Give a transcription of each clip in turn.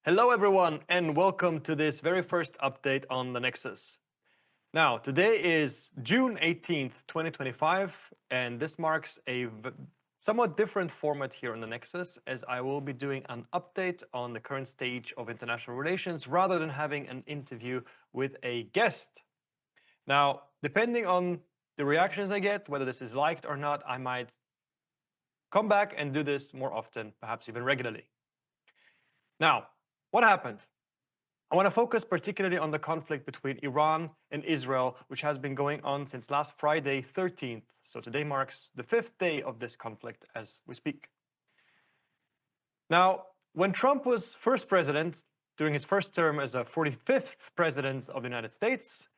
Hello, everyone, and welcome to this very first update on the Nexus. Now, today is June 18th, 2025, and this marks a somewhat different format here on the Nexus, as I will be doing an update on the current stage of international relations rather than having an interview with a guest. Now, depending on the reactions I get, whether this is liked or not, I might come back and do this more often, perhaps even regularly. Now, what happened? I want to focus particularly on the conflict between Iran and Israel, which has been going on since last Friday, 13th. So today marks the 5th day of this conflict as we speak. Now, when Trump was first president, during his first term as a 45th president of the United States,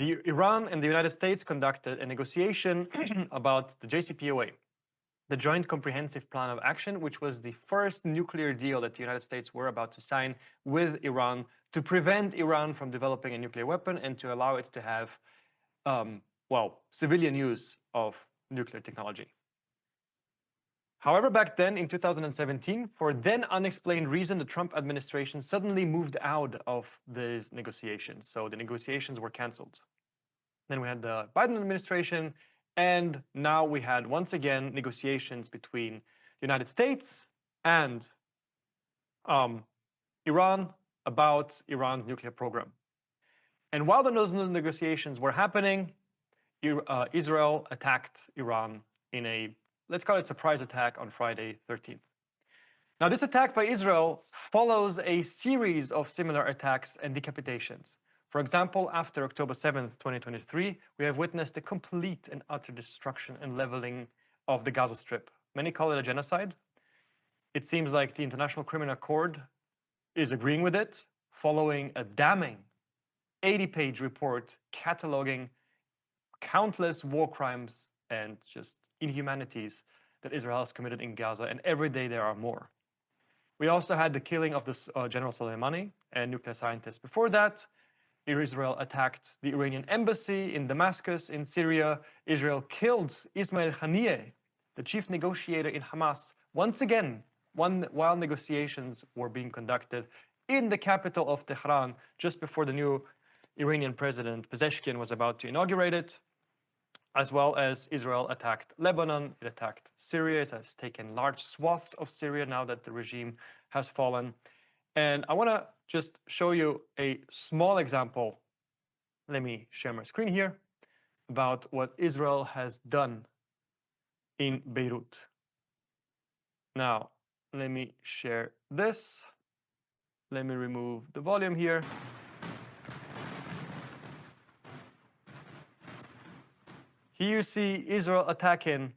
Iran and the United States conducted a negotiation about the JCPOA, the Joint Comprehensive Plan of Action, which was the first nuclear deal that the United States were about to sign with Iran to prevent Iran from developing a nuclear weapon and to allow it to have, civilian use of nuclear technology. However, back then in 2017, for then unexplained reason, the Trump administration suddenly moved out of these negotiations. So the negotiations were canceled. Then we had the Biden administration, and now we had once again negotiations between the United States and Iran about Iran's nuclear program. And while those negotiations were happening, Israel attacked Iran in a, let's call it, surprise attack on Friday 13th. Now, this attack by Israel follows a series of similar attacks and decapitations. For example, after October 7th, 2023, we have witnessed a complete and utter destruction and leveling of the Gaza Strip. Many call it a genocide. It seems like the International Criminal Court is agreeing with it, following a damning 80-page report cataloging countless war crimes and just inhumanities that Israel has committed in Gaza, and every day there are more. We also had the killing of General Soleimani and nuclear scientists before that. Israel attacked the Iranian embassy in Damascus in Syria. Israel killed Ismail Haniyeh, the chief negotiator in Hamas, once again while negotiations were being conducted in the capital of Tehran just before the new Iranian president Pezeshkian was about to inaugurate it, as well as Israel attacked Lebanon, it attacked Syria, it has taken large swaths of Syria now that the regime has fallen. And I want to just show you a small example. Let me share my screen here about what Israel has done in Beirut. Now, let me share this. Let me remove the volume here. Here you see Israel attacking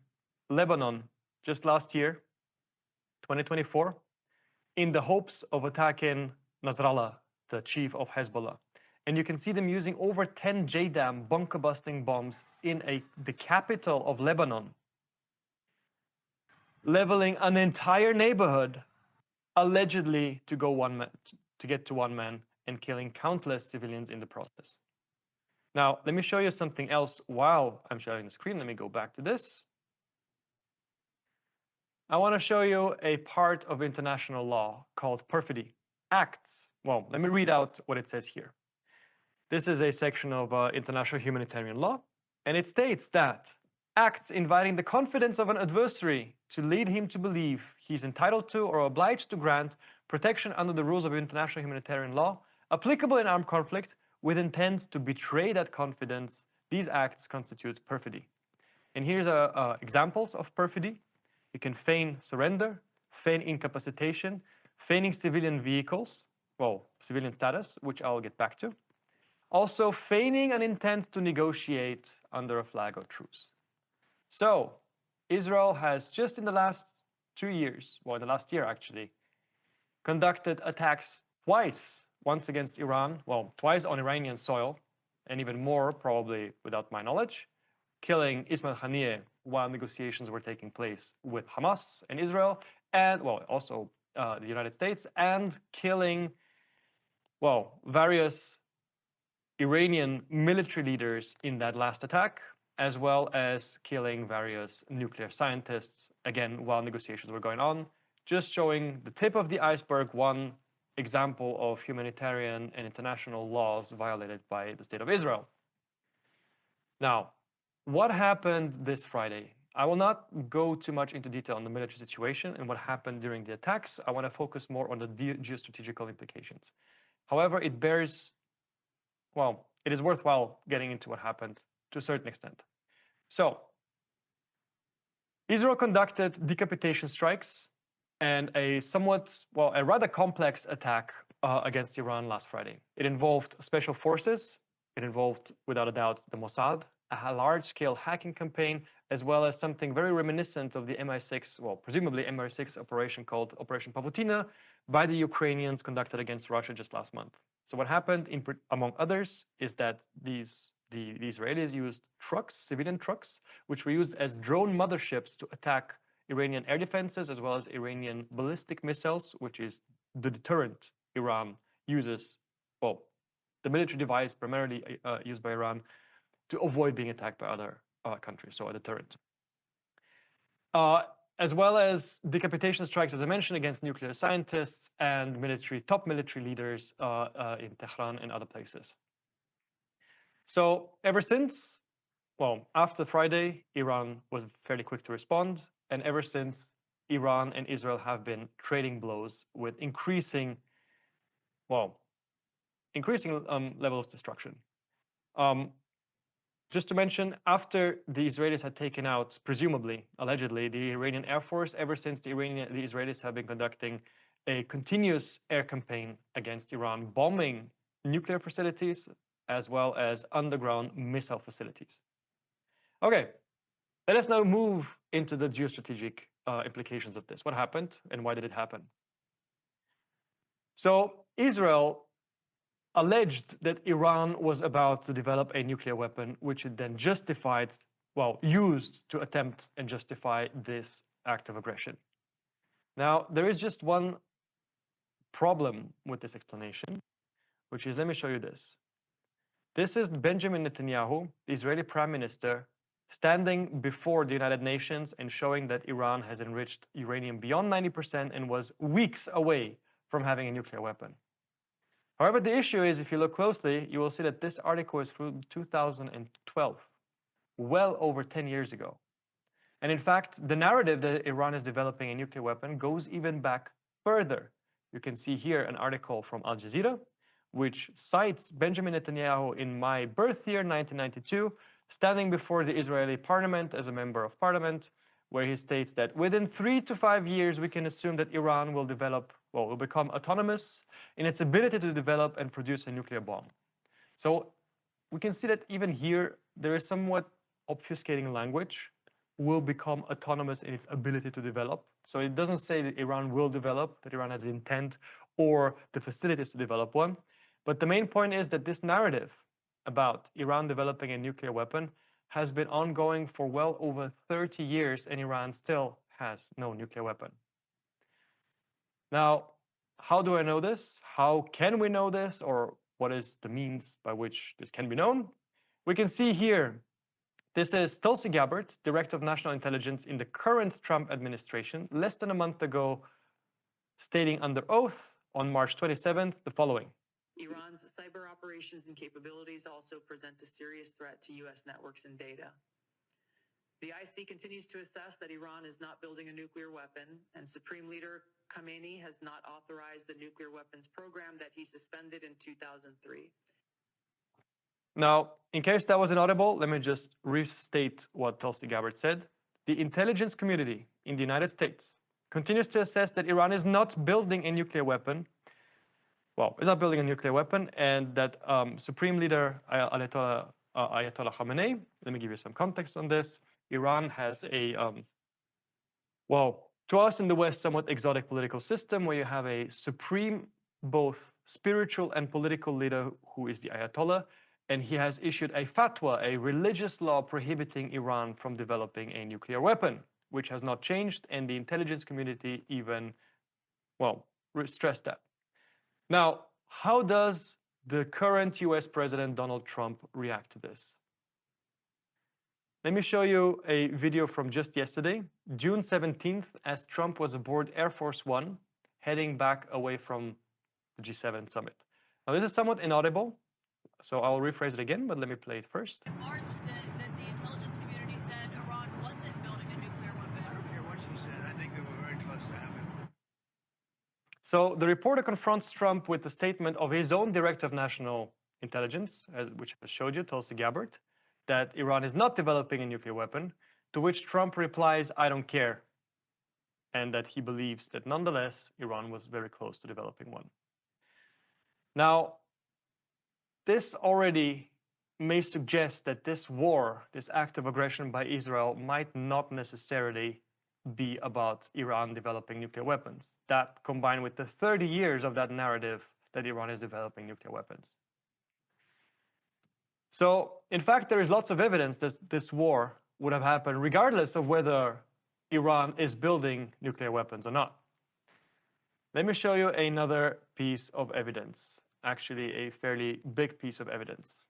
Lebanon just last year, 2024, in the hopes of attacking Nasrallah, the chief of Hezbollah. And you can see them using over 10 JDAM bunker-busting bombs in the capital of Lebanon, leveling an entire neighborhood, allegedly to get to one man, and killing countless civilians in the process. Now, let me show you something else while I'm sharing the screen. Let me go back to this. I want to show you a part of international law called perfidy. Acts. Well, let me read out what it says here. This is a section of international humanitarian law, and it states that acts inviting the confidence of an adversary to lead him to believe he's entitled to or obliged to grant protection under the rules of international humanitarian law applicable in armed conflict with intent to betray that confidence, these acts constitute perfidy. And here's examples of perfidy. You can feign surrender, feign incapacitation, feigning civilian vehicles, civilian status, which I'll get back to. Also, feigning an intent to negotiate under a flag of truce. So, Israel has just in the last 2 years, the last year actually, conducted attacks twice, once against Iran, twice on Iranian soil, and even more probably without my knowledge, killing Ismail Haniyeh while negotiations were taking place with Hamas and Israel, and also the United States, and killing various Iranian military leaders in that last attack, as well as killing various nuclear scientists, again, while negotiations were going on, just showing the tip of the iceberg, one example of humanitarian and international laws violated by the State of Israel. Now, what happened this Friday? I will not go too much into detail on the military situation and what happened during the attacks. I want to focus more on the geostrategical implications. However, it is worthwhile getting into what happened to a certain extent. So, Israel conducted decapitation strikes and a rather complex attack against Iran last Friday. It involved special forces. It involved, without a doubt, the Mossad, a large-scale hacking campaign, as well as something very reminiscent of the MI6, presumably MI6 operation called Operation Pavutina by the Ukrainians conducted against Russia just last month. So what happened, among others, is that the Israelis used trucks, civilian trucks, which were used as drone motherships to attack Iranian air defenses, as well as Iranian ballistic missiles, which is the deterrent Iran uses, the military device primarily used by Iran to avoid being attacked by other countries, so a deterrent. As well as decapitation strikes, as I mentioned, against nuclear scientists and top military leaders in Tehran and other places. So ever since, after Friday, Iran was fairly quick to respond. And ever since, Iran and Israel have been trading blows with increasing level of destruction. Just to mention, after the Israelis had taken out, presumably, allegedly, the Iranian Air Force, ever since the Israelis have been conducting a continuous air campaign against Iran, bombing nuclear facilities as well as underground missile facilities. Okay, let us now move into the geostrategic implications of this. What happened and why did it happen? So Israel alleged that Iran was about to develop a nuclear weapon, which it then used to attempt and justify this act of aggression. Now, there is just one problem with this explanation, which is, let me show you this. This is Benjamin Netanyahu, the Israeli Prime Minister, standing before the United Nations and showing that Iran has enriched uranium beyond 90% and was weeks away from having a nuclear weapon. However, the issue is, if you look closely, you will see that this article is from 2012, well over 10 years ago. And in fact, the narrative that Iran is developing a nuclear weapon goes even back further. You can see here an article from Al Jazeera, which cites Benjamin Netanyahu in my birth year, 1992, standing before the Israeli parliament as a member of parliament, where he states that within 3 to 5 years, we can assume that Iran will become autonomous in its ability to develop and produce a nuclear bomb. So we can see that even here, there is somewhat obfuscating language, will become autonomous in its ability to develop. So it doesn't say that Iran will develop, that Iran has the intent or the facilities to develop one. But the main point is that this narrative about Iran developing a nuclear weapon has been ongoing for well over 30 years, and Iran still has no nuclear weapon. Now, how do I know this? How can we know this? Or what is the means by which this can be known? We can see here, this is Tulsi Gabbard, Director of National Intelligence in the current Trump administration, less than a month ago, stating under oath on March 27th the following. Iran's cyber operations and capabilities also present a serious threat to U.S. networks and data. The IC continues to assess that Iran is not building a nuclear weapon, and Supreme Leader Khamenei has not authorized the nuclear weapons program that he suspended in 2003. Now, in case that was inaudible, let me just restate what Tulsi Gabbard said. The intelligence community in the United States continues to assess that Iran is not building a nuclear weapon, and that Supreme Leader Ayatollah Khamenei, let me give you some context on this. Iran has a, to us in the West, somewhat exotic political system where you have a supreme, both spiritual and political leader who is the Ayatollah, and he has issued a fatwa, a religious law prohibiting Iran from developing a nuclear weapon, which has not changed, and the intelligence community even, stressed that. Now, how does the current US President Donald Trump react to this? Let me show you a video from just yesterday, June 17th, as Trump was aboard Air Force One, heading back away from the G7 summit. Now, this is somewhat inaudible, so I'll rephrase it again, but let me play it first. In March, the intelligence community said Iran wasn't building a nuclear weapon. I don't care what she said. I think they were very close to having it. So the reporter confronts Trump with the statement of his own Director of National Intelligence, which I showed you, Tulsi Gabbard, that Iran is not developing a nuclear weapon, to which Trump replies, "I don't care," and that he believes that nonetheless, Iran was very close to developing one. Now, this already may suggest that this war, this act of aggression by Israel, might not necessarily be about Iran developing nuclear weapons. That combined with the 30 years of that narrative that Iran is developing nuclear weapons. So, in fact, there is lots of evidence that this war would have happened regardless of whether Iran is building nuclear weapons or not. Let me show you another piece of evidence, actually a fairly big piece of evidence.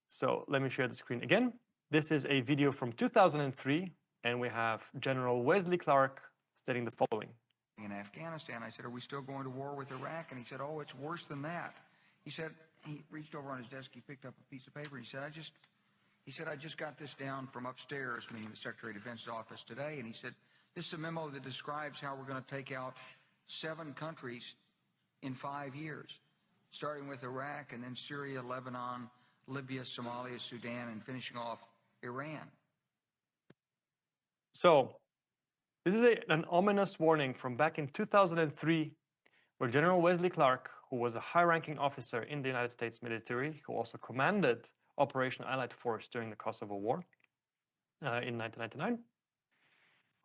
So let me share the screen again. This is a video from 2003, and we have General Wesley Clark stating the following. In Afghanistan, I said, "Are we still going to war with Iraq?" And he said, "Oh, it's worse than that." He said, he reached over on his desk, he picked up a piece of paper, he said, I just got this down from upstairs, meaning the Secretary of Defense's office today, and he said, "This is a memo that describes how we're going to take out 7 countries in 5 years, starting with Iraq and then Syria, Lebanon, Libya, Somalia, Sudan, and finishing off Iran." So this is an ominous warning from back in 2003, where General Wesley Clark, who was a high-ranking officer in the United States military, who also commanded Operation Allied Force during the Kosovo War in 1999,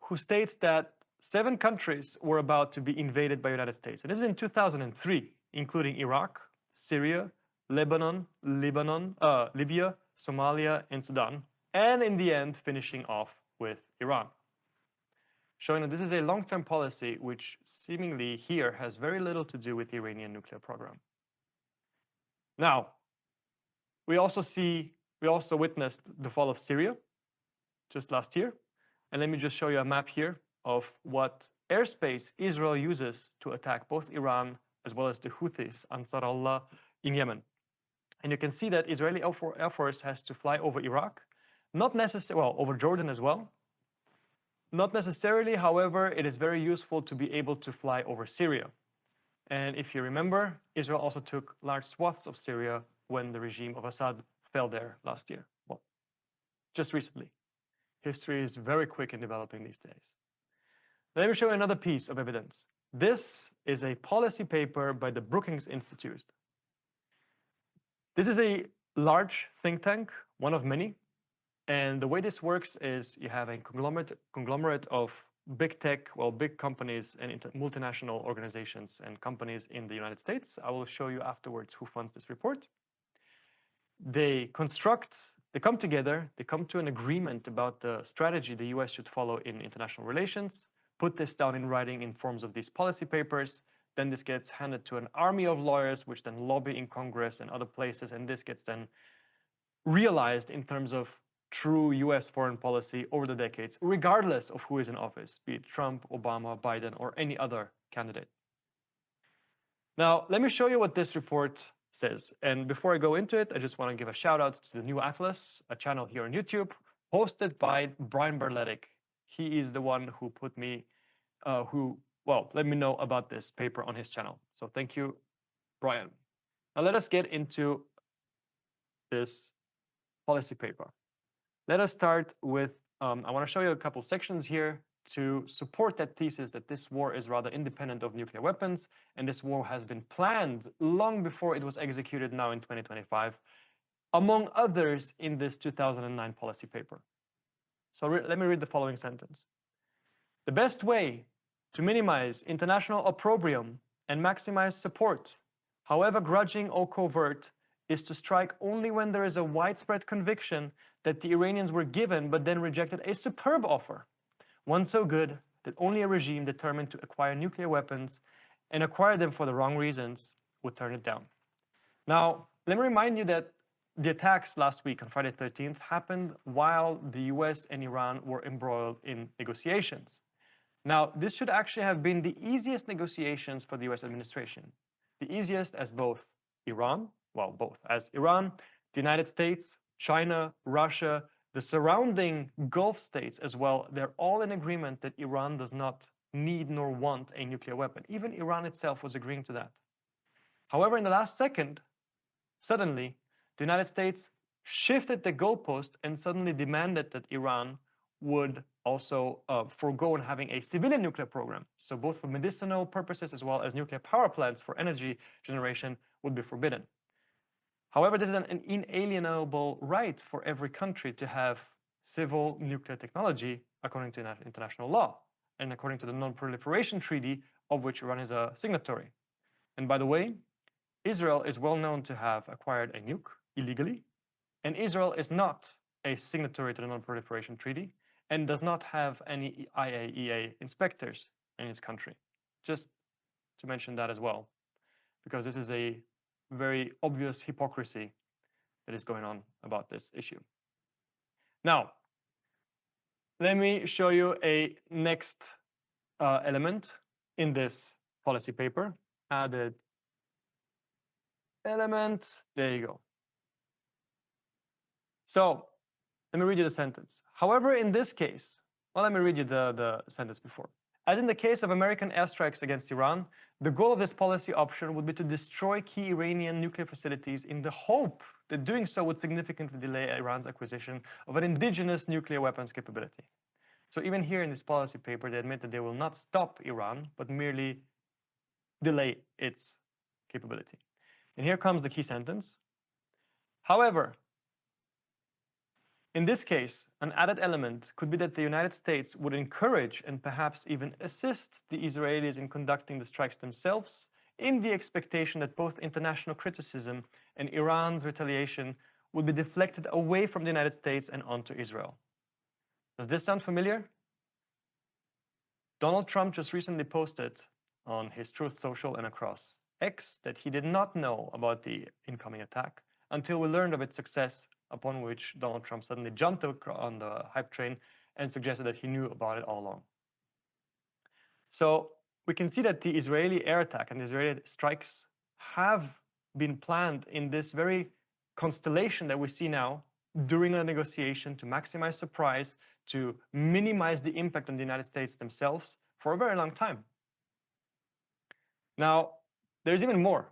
who states that 7 countries were about to be invaded by the United States. And this is in 2003, including Iraq, Syria, Lebanon, Libya, Somalia, and Sudan, and in the end, finishing off with Iran. Showing that this is a long-term policy which seemingly here has very little to do with the Iranian nuclear program. Now, we also witnessed the fall of Syria just last year. And let me just show you a map here of what airspace Israel uses to attack both Iran as well as the Houthis, Ansar Allah, in Yemen. And you can see that Israeli Air Force has to fly over Iraq, not necessarily, well, over Jordan as well. Not necessarily, however, it is very useful to be able to fly over Syria. And if you remember, Israel also took large swaths of Syria when the regime of Assad fell there last year. Well, just recently. History is very quick in developing these days. Let me show you another piece of evidence. This is a policy paper by the Brookings Institute. This is a large think tank, one of many. And the way this works is you have a conglomerate of big tech, well, big companies and multinational organizations and companies in the United States. I will show you afterwards who funds this report. They come together, they come to an agreement about the strategy the US should follow in international relations, put this down in writing in forms of these policy papers. Then this gets handed to an army of lawyers, which then lobby in Congress and other places. And this gets then realized in terms of true US foreign policy over the decades, regardless of who is in office, be it Trump, Obama, Biden, or any other candidate. Now, let me show you what this report says. And before I go into it, I just want to give a shout out to the New Atlas, a channel here on YouTube, hosted by Brian Berletic. He is the one who put me, let me know about this paper on his channel. So thank you, Brian. Now let us get into this policy paper. Let us start with, I want to show you a couple sections here to support that thesis that this war is rather independent of nuclear weapons, and this war has been planned long before it was executed now in 2025, among others in this 2009 policy paper. So let me read the following sentence. The best way to minimize international opprobrium and maximize support, however grudging or covert, is to strike only when there is a widespread conviction that the Iranians were given but then rejected a superb offer, one so good that only a regime determined to acquire nuclear weapons and acquire them for the wrong reasons would turn it down. Now, let me remind you that the attacks last week on Friday 13th happened while the US and Iran were embroiled in negotiations. Now, this should actually have been the easiest negotiations for the US administration. The easiest as both Iran, well, both as Iran, the United States, China, Russia, the surrounding Gulf states as well, they're all in agreement that Iran does not need nor want a nuclear weapon. Even Iran itself was agreeing to that. However, in the last second, suddenly, the United States shifted the goalpost and suddenly demanded that Iran would also forego on having a civilian nuclear program. So both for medicinal purposes as well as nuclear power plants for energy generation would be forbidden. However, this is an inalienable right for every country to have civil nuclear technology according to international law and according to the Non-Proliferation Treaty, of which Iran is a signatory. And by the way, Israel is well known to have acquired a nuke illegally, and Israel is not a signatory to the Non-Proliferation Treaty and does not have any IAEA inspectors in its country. Just to mention that as well, because this is a very obvious hypocrisy that is going on about this issue. Now, let me show you a next element in this policy paper. Added element, there you go. So let me read you the sentence. However, in this case, well, let me read you the sentence before. As in the case of American airstrikes against Iran, the goal of this policy option would be to destroy key Iranian nuclear facilities in the hope that doing so would significantly delay Iran's acquisition of an indigenous nuclear weapons capability. So even here in this policy paper, they admit that they will not stop Iran, but merely delay its capability. And here comes the key sentence. However, in this case, an added element could be that the United States would encourage and perhaps even assist the Israelis in conducting the strikes themselves in the expectation that both international criticism and Iran's retaliation would be deflected away from the United States and onto Israel. Does this sound familiar? Donald Trump just recently posted on his Truth Social and across X that he did not know about the incoming attack until we learned of its success, upon which Donald Trump suddenly jumped on the hype train and suggested that he knew about it all along. So we can see that the Israeli air attack and the Israeli strikes have been planned in this very constellation that we see now during a negotiation to maximize surprise, to minimize the impact on the United States themselves for a very long time. Now, there's even more.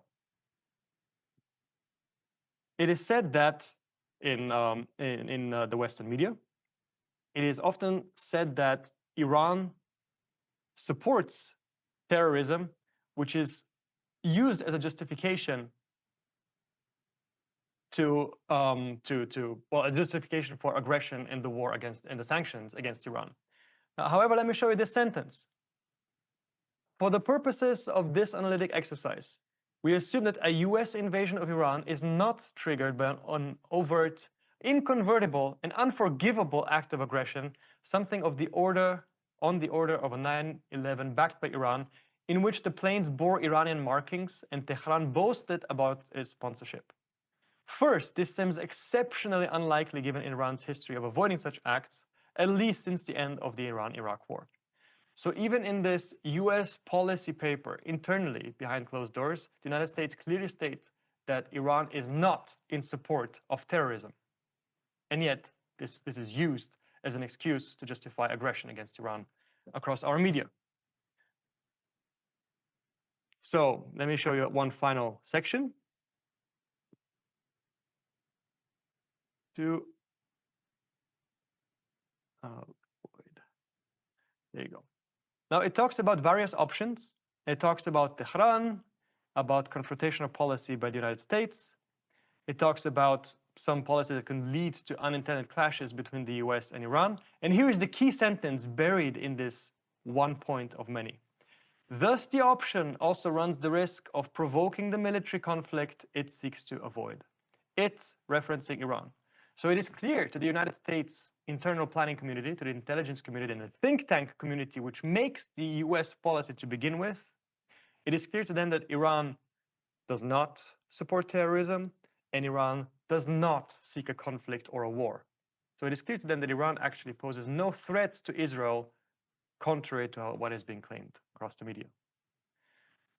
It is said that in the Western media, it is often said that Iran supports terrorism, which is used as a justification a justification for aggression in the war against and the sanctions against Iran. Now, however, let me show you this sentence. For the purposes of this analytic exercise, we assume that a US invasion of Iran is not triggered by an overt, inconvertible, and unforgivable act of aggression, something of the order of a 9/11 backed by Iran, in which the planes bore Iranian markings and Tehran boasted about its sponsorship. First, this seems exceptionally unlikely given Iran's history of avoiding such acts, at least since the end of the Iran-Iraq war. So even in this US policy paper, internally, behind closed doors, the United States clearly states that Iran is not in support of terrorism. And yet, this is used as an excuse to justify aggression against Iran across our media. So let me show you one final section. There you go. Now it talks about various options. It talks about Tehran, about confrontational policy by the United States. It talks about some policy that can lead to unintended clashes between the US and Iran. And here is the key sentence buried in this one point of many. Thus, the option also runs the risk of provoking the military conflict it seeks to avoid. It referencing Iran. So it is clear to the United States internal planning community, to the intelligence community, and the think tank community, which makes the US policy to begin with, it is clear to them that Iran does not support terrorism, and Iran does not seek a conflict or a war. So it is clear to them that Iran actually poses no threats to Israel contrary to what is being claimed across the media.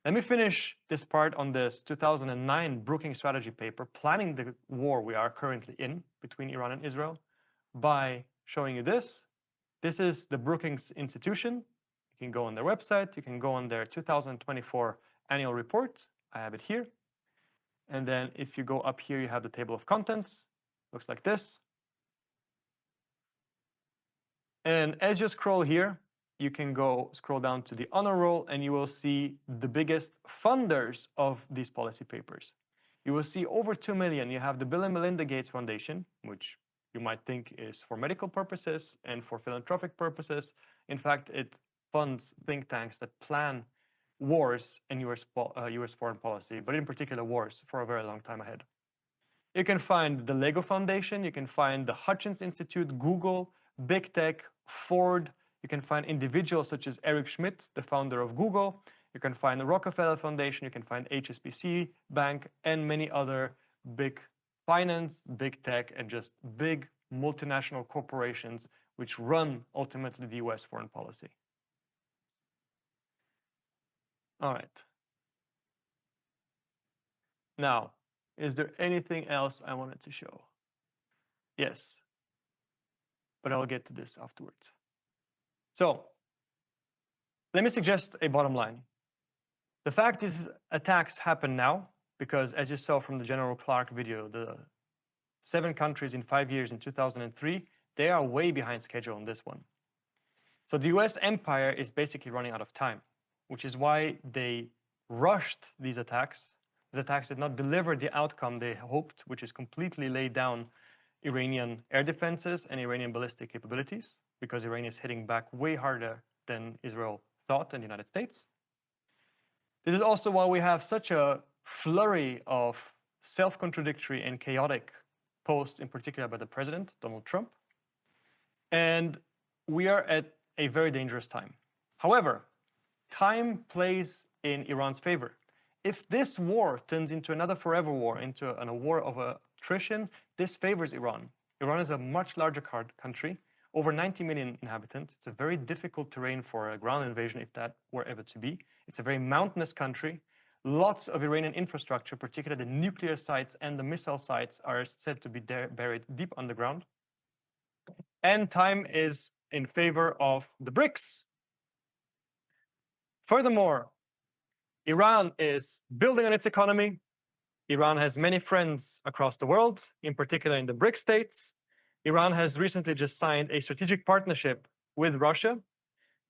Let me finish this part on this 2009 Brookings strategy paper, planning the war we are currently in between Iran and Israel, by showing you this. This is the Brookings Institution. You can go on their website. You can go on their 2024 annual report. I have it here. And then if you go up here, you have the table of contents. Looks like this. And as you scroll here, you can go scroll down to the honor roll, and you will see the biggest funders of these policy papers. You will see over 2 million. You have the Bill and Melinda Gates Foundation, which you might think is for medical purposes and for philanthropic purposes. In fact, it funds think tanks that plan wars in US foreign policy, but in particular wars for a very long time ahead. You can find the Lego Foundation. You can find the Hutchins Institute, Google, Big Tech, Ford. You can find individuals such as Eric Schmidt, the founder of Google. You can find the Rockefeller Foundation. You can find HSBC Bank and many other big finance, big tech, and just big multinational corporations which run ultimately the US foreign policy. All right. Now, is there anything else I wanted to show? Yes, but I'll get to this afterwards. So let me suggest a bottom line. The fact is attacks happen now because, as you saw from the General Clark video, the 7 countries in 5 years in 2003, they are way behind schedule on this one. So the US empire is basically running out of time, which is why they rushed these attacks. The attacks did not deliver the outcome they hoped, which is completely lay down Iranian air defenses and Iranian ballistic capabilities, because Iran is hitting back way harder than Israel thought and the United States. This is also why we have such a flurry of self-contradictory and chaotic posts, in particular by the president, Donald Trump. And we are at a very dangerous time. However, time plays in Iran's favor. If this war turns into another forever war, into a war of attrition, this favors Iran. Iran is a much larger country, over 90 million inhabitants. It's a very difficult terrain for a ground invasion if that were ever to be. It's a very mountainous country. Lots of Iranian infrastructure, particularly the nuclear sites and the missile sites, are said to be buried deep underground. And time is in favor of the BRICS. Furthermore, Iran is building on its economy. Iran has many friends across the world, in particular in the BRIC states. Iran has recently just signed a strategic partnership with Russia.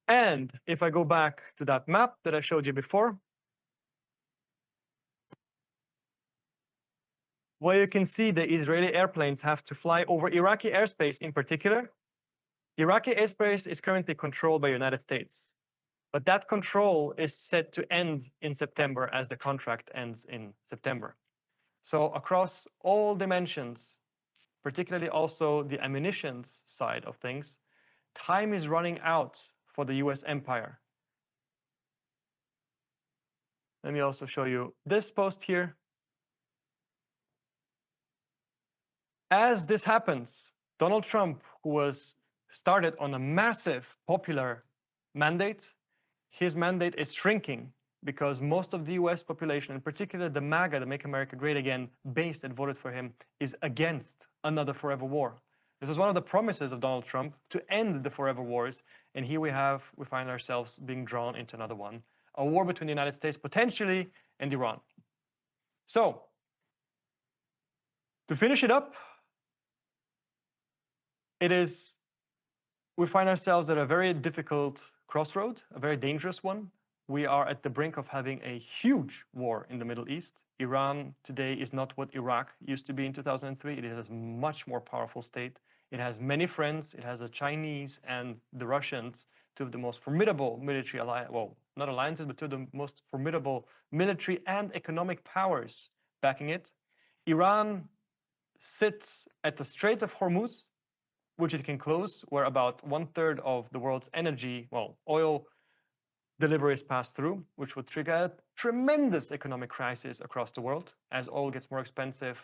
And if I go back to that map that I showed you before, where you can see the Israeli airplanes have to fly over Iraqi airspace in particular. Iraqi airspace is currently controlled by the United States. But that control is set to end in September, as the contract ends in September. So across all dimensions, particularly also the ammunitions side of things, time is running out for the US empire. Let me also show you this post here. As this happens, Donald Trump, who was started on a massive popular mandate, his mandate is shrinking because most of the US population, in particular the MAGA, the Make America Great Again base that voted for him, is against another forever war. This was one of the promises of Donald Trump, to end the forever wars. And here we find ourselves being drawn into another one, a war between the United States potentially and Iran. So to finish it up, we find ourselves at a very difficult crossroad, a very dangerous one. We are at the brink of having a huge war in the Middle East. Iran today is not what Iraq used to be in 2003. It is a much more powerful state. It has many friends. It has the Chinese and the Russians, two of the most formidable military alliances, well, not alliances, but two of the most formidable military and economic powers backing it. Iran sits at the Strait of Hormuz, which it can close, where about 1/3 of the world's energy, well, oil deliveries pass through, which would trigger a tremendous economic crisis across the world. As oil gets more expensive,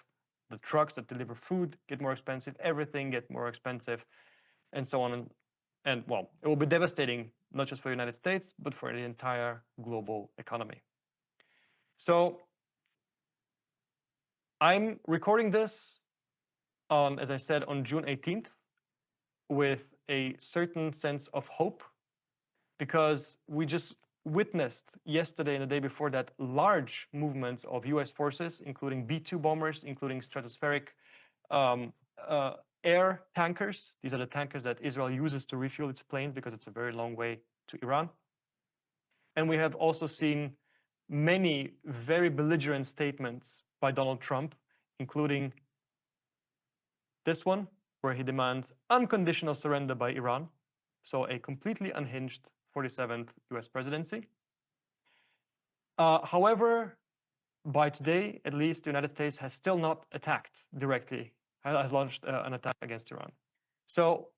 the trucks that deliver food get more expensive, everything gets more expensive, and so on. And well, it will be devastating not just for the United States, but for the entire global economy. So I'm recording this on, as I said, on June 18th with a certain sense of hope, because we just witnessed yesterday and the day before that large movements of US forces, including B-2 bombers, including stratospheric air tankers. These are the tankers that Israel uses to refuel its planes because it's a very long way to Iran. And we have also seen many very belligerent statements by Donald Trump, including this one, where he demands unconditional surrender by Iran. So a completely unhinged 47th US presidency. However, by today, at least, the United States has still not attacked directly, has launched an attack against Iran. So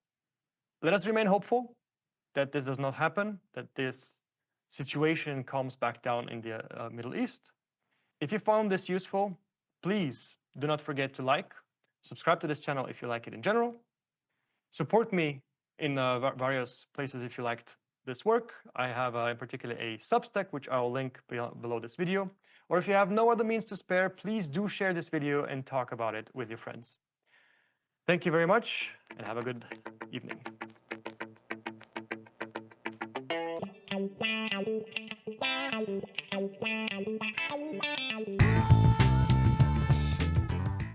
let us remain hopeful that this does not happen, that this situation calms back down in the Middle East. If you found this useful, please do not forget to like, subscribe to this channel if you like it in general, support me in various places if you liked this work. I have in particular a Substack, which I will link below this video. Or if you have no other means to spare, please do share this video and talk about it with your friends. Thank you very much, and have a good evening.